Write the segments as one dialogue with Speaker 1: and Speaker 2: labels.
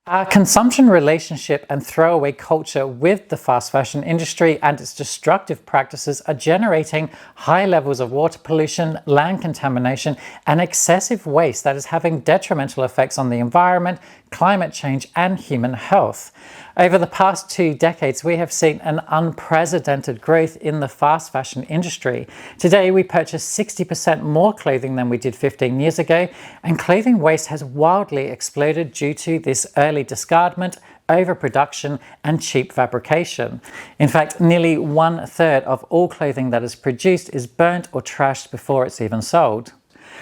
Speaker 1: Our consumption relationship and throwaway culture with the fast fashion industry and its destructive practices are generating high levels of water pollution, land contamination, and excessive waste that is having detrimental effects on the environment, climate change, and human health. Over the past 2 decades, we have seen an unprecedented growth in the fast fashion industry. Today, we purchase 60% more clothing than we did 15 years ago, and clothing waste has wildly exploded due to this early discardment, overproduction, and cheap fabrication. In fact, nearly 1/3 of all clothing that is produced is burnt or trashed before it's even sold.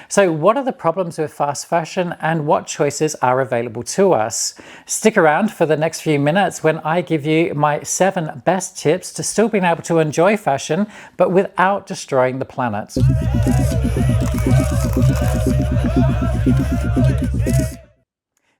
Speaker 1: So what are the problems with fast fashion and what choices are available to us? Stick around for the next few minutes when I give you my 7 best tips to still being able to enjoy fashion but without destroying the planet.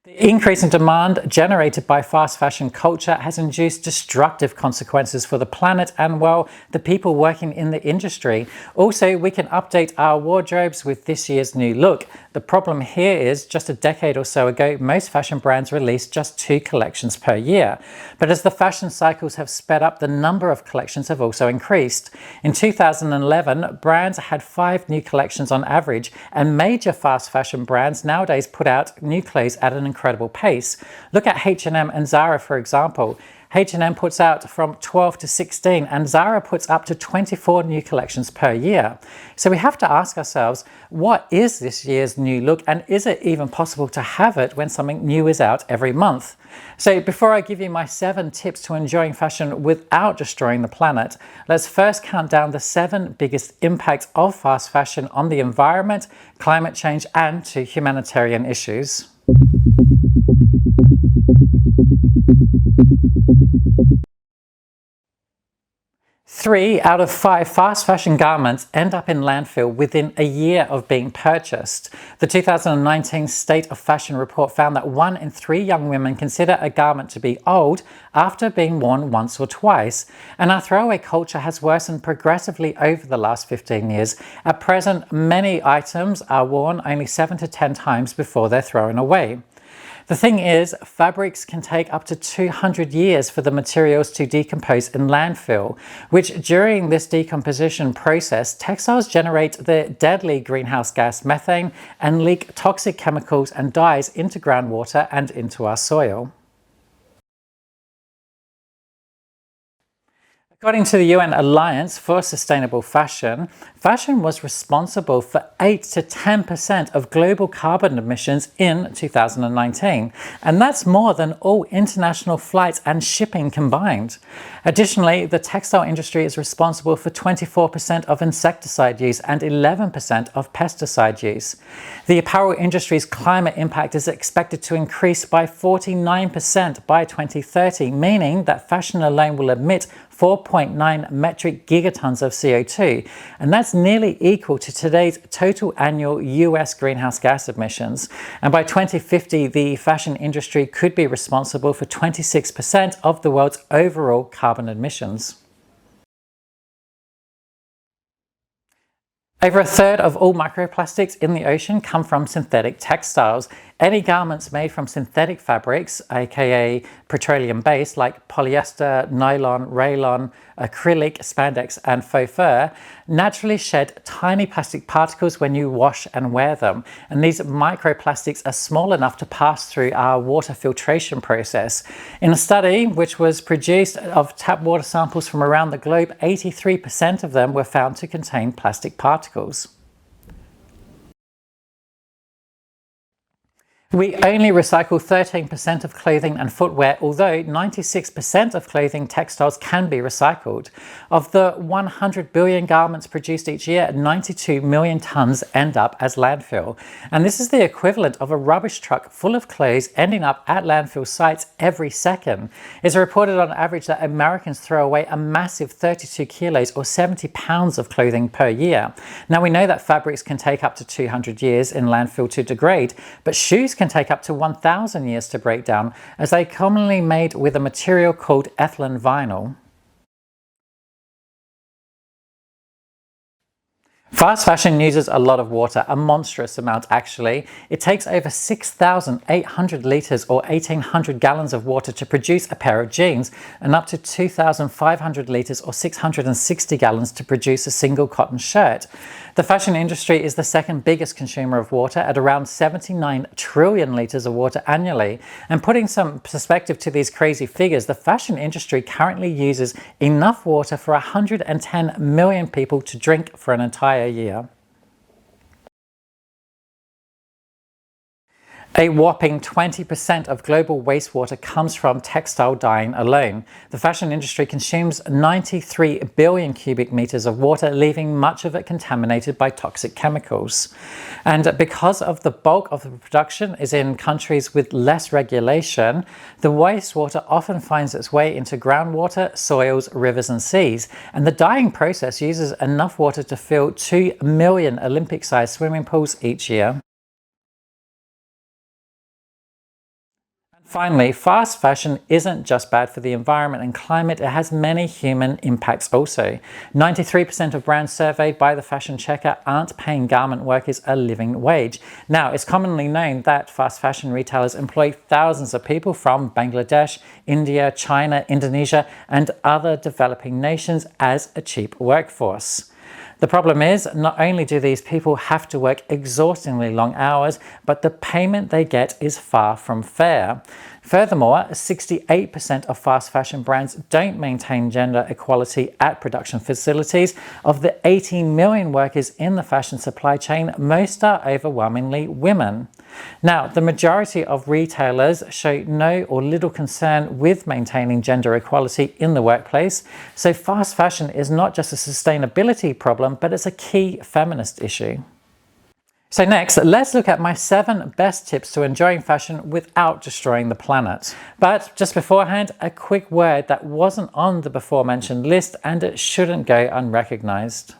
Speaker 1: The increase in demand generated by fast fashion culture has induced destructive consequences for the planet and, well, the people working in the industry. Also, we can update our wardrobes with this year's new look. The problem here is, just a decade or so ago, most fashion brands released just 2 collections per year. But as the fashion cycles have sped up, the number of collections have also increased. In 2011, brands had 5 new collections on average, and major fast fashion brands nowadays put out new clothes at an incredible pace. Look at H&M and Zara, for example. H&M puts out from 12 to 16 and Zara puts up to 24 new collections per year. So we have to ask ourselves, what is this year's new look, and is it even possible to have it when something new is out every month? So before I give you my 7 tips to enjoying fashion without destroying the planet, let's first count down the 7 biggest impacts of fast fashion on the environment, climate change, and to humanitarian issues. 3 out of 5 fast fashion garments end up in landfill within a year of being purchased. The 2019 State of Fashion report found that 1 in 3 young women consider a garment to be old after being worn once or twice. And our throwaway culture has worsened progressively over the last 15 years. At present, many items are worn only 7 to 10 times before they're thrown away. The thing is, fabrics can take up to 200 years for the materials to decompose in landfill, which during this decomposition process, textiles generate the deadly greenhouse gas methane and leak toxic chemicals and dyes into groundwater and into our soil. According to the UN Alliance for Sustainable Fashion, fashion was responsible for 8 to 10% of global carbon emissions in 2019, and that's more than all international flights and shipping combined. Additionally, the textile industry is responsible for 24% of insecticide use and 11% of pesticide use. The apparel industry's climate impact is expected to increase by 49% by 2030, meaning that fashion alone will emit 4.9 metric gigatons of CO2, and that's nearly equal to today's total annual US greenhouse gas emissions. And by 2050, the fashion industry could be responsible for 26% of the world's overall carbon emissions. Over 1/3 of all microplastics in the ocean come from synthetic textiles. Any garments made from synthetic fabrics, aka petroleum-based, like polyester, nylon, rayon, acrylic, spandex, and faux fur, naturally shed tiny plastic particles when you wash and wear them. And these microplastics are small enough to pass through our water filtration process. In a study which was produced of tap water samples from around the globe, 83% of them were found to contain plastic particles. We only recycle 13% of clothing and footwear, although 96% of clothing textiles can be recycled. Of the 100 billion garments produced each year, 92 million tons end up as landfill. And this is the equivalent of a rubbish truck full of clothes ending up at landfill sites every second. It's reported on average that Americans throw away a massive 32 kilos or 70 pounds of clothing per year. Now, we know that fabrics can take up to 200 years in landfill to degrade, but shoes can take up to 1,000 years to break down, as they are commonly made with a material called ethylene vinyl. Fast fashion uses a lot of water, a monstrous amount actually. It takes over 6,800 litres or 1,800 gallons of water to produce a pair of jeans, and up to 2,500 litres or 660 gallons to produce a single cotton shirt. The fashion industry is the second biggest consumer of water at around 79 trillion litres of water annually. And putting some perspective to these crazy figures, the fashion industry currently uses enough water for 110 million people to drink for an entire year. A whopping 20% of global wastewater comes from textile dyeing alone. The fashion industry consumes 93 billion cubic meters of water, leaving much of it contaminated by toxic chemicals. And because of the bulk of the production is in countries with less regulation, the wastewater often finds its way into groundwater, soils, rivers and seas. And the dyeing process uses enough water to fill 2 million Olympic-sized swimming pools each year. Finally, fast fashion isn't just bad for the environment and climate, it has many human impacts also. 93% of brands surveyed by the Fashion Checker aren't paying garment workers a living wage. Now, it's commonly known that fast fashion retailers employ thousands of people from Bangladesh, India, China, Indonesia, and other developing nations as a cheap workforce. The problem is, not only do these people have to work exhaustingly long hours, but the payment they get is far from fair. Furthermore, 68% of fast fashion brands don't maintain gender equality at production facilities. Of the 18 million workers in the fashion supply chain, most are overwhelmingly women. Now, the majority of retailers show no or little concern with maintaining gender equality in the workplace. So fast fashion is not just a sustainability problem, but it's a key feminist issue. So next, let's look at my 7 best tips to enjoying fashion without destroying the planet. But just beforehand, a quick word that wasn't on the before mentioned list, and it shouldn't go unrecognized.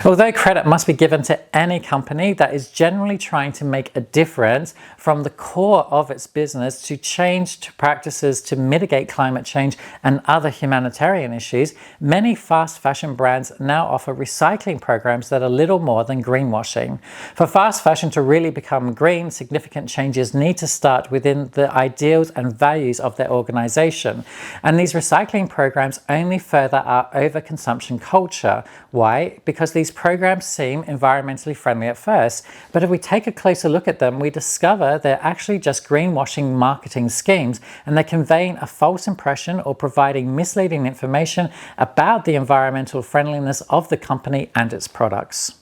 Speaker 1: Although credit must be given to any company that is generally trying to make a difference from the core of its business to change practices to mitigate climate change and other humanitarian issues, many fast fashion brands now offer recycling programs that are little more than greenwashing. For fast fashion to really become green, significant changes need to start within the ideals and values of their organization. And these recycling programs only further our overconsumption culture. Why? Because these programs seem environmentally friendly at first, but if we take a closer look at them, we discover they're actually just greenwashing marketing schemes, and they're conveying a false impression or providing misleading information about the environmental friendliness of the company and its products.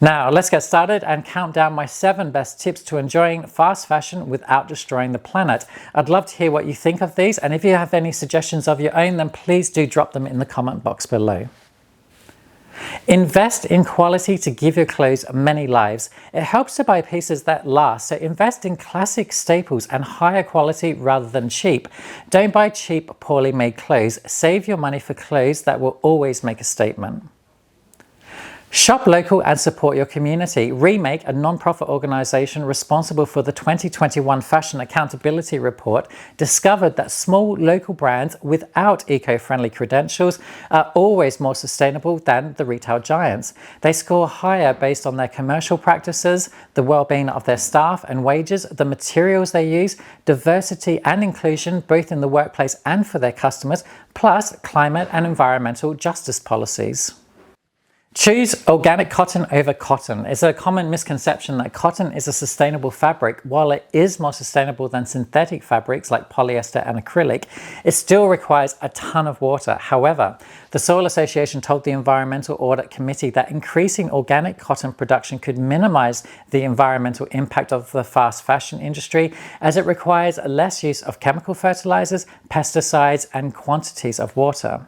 Speaker 1: Now, let's get started and count down my 7 best tips to enjoying fast fashion without destroying the planet. I'd love to hear what you think of these, and if you have any suggestions of your own, then please do drop them in the comment box below. Invest in quality to give your clothes many lives. It helps to buy pieces that last, so invest in classic staples and higher quality rather than cheap. Don't buy cheap, poorly made clothes. Save your money for clothes that will always make a statement. Shop local and support your community. Remake, a non-profit organization responsible for the 2021 Fashion Accountability Report, discovered that small local brands without eco-friendly credentials are always more sustainable than the retail giants. They score higher based on their commercial practices, the well-being of their staff and wages, the materials they use, diversity and inclusion both in the workplace and for their customers, plus climate and environmental justice policies. Choose organic cotton over cotton. It's a common misconception that cotton is a sustainable fabric. While it is more sustainable than synthetic fabrics like polyester and acrylic, it still requires a ton of water. However, the Soil Association told the Environmental Audit Committee that increasing organic cotton production could minimize the environmental impact of the fast fashion industry, as it requires less use of chemical fertilizers, pesticides, and quantities of water.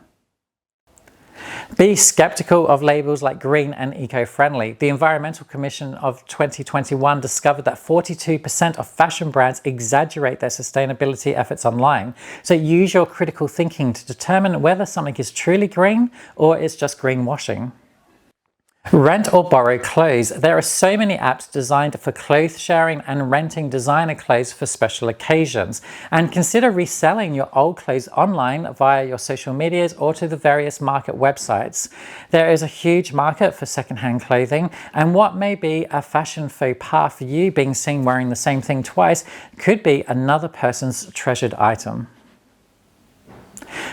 Speaker 1: Be skeptical of labels like green and eco-friendly. The Environmental Commission of 2021 discovered that 42% of fashion brands exaggerate their sustainability efforts online. So use your critical thinking to determine whether something is truly green or is just greenwashing. Rent or borrow clothes. There are so many apps designed for clothes sharing and renting designer clothes for special occasions. And consider reselling your old clothes online via your social medias or to the various market websites. There is a huge market for secondhand clothing, and what may be a fashion faux pas for you, being seen wearing the same thing twice, could be another person's treasured item.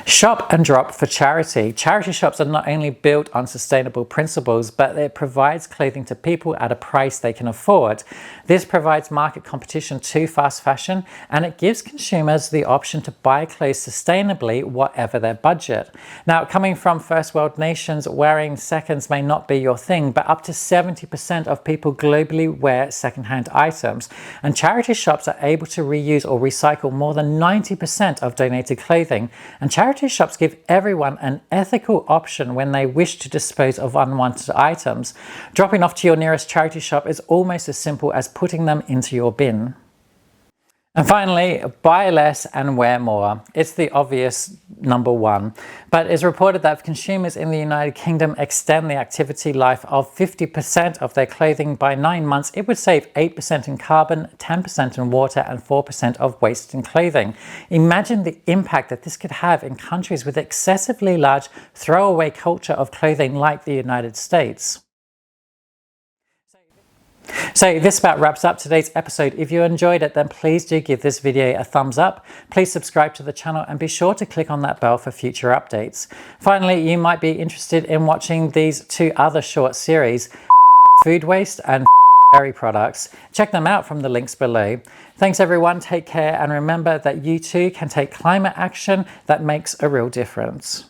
Speaker 1: Shop and drop for charity. Charity shops are not only built on sustainable principles, but it provides clothing to people at a price they can afford. This provides market competition to fast fashion, and it gives consumers the option to buy clothes sustainably, whatever their budget. Now, coming from first world nations, wearing seconds may not be your thing, but up to 70% of people globally wear secondhand items, and charity shops are able to reuse or recycle more than 90% of donated clothing. And charity shops give everyone an ethical option when they wish to dispose of unwanted items. Dropping off to your nearest charity shop is almost as simple as putting them into your bin. And finally, buy less and wear more. It's the obvious number one, but it's reported that if consumers in the United Kingdom extend the activity life of 50% of their clothing by 9 months, it would save 8% in carbon, 10% in water, and 4% of waste in clothing. Imagine the impact that this could have in countries with excessively large throwaway culture of clothing like the United States. So this about wraps up today's episode. If you enjoyed it, then please do give this video a thumbs up. Please subscribe to the channel and be sure to click on that bell for future updates. Finally, you might be interested in watching these two other short series, food waste and dairy products. Check them out from the links below. Thanks everyone, take care, and remember that you too can take climate action that makes a real difference.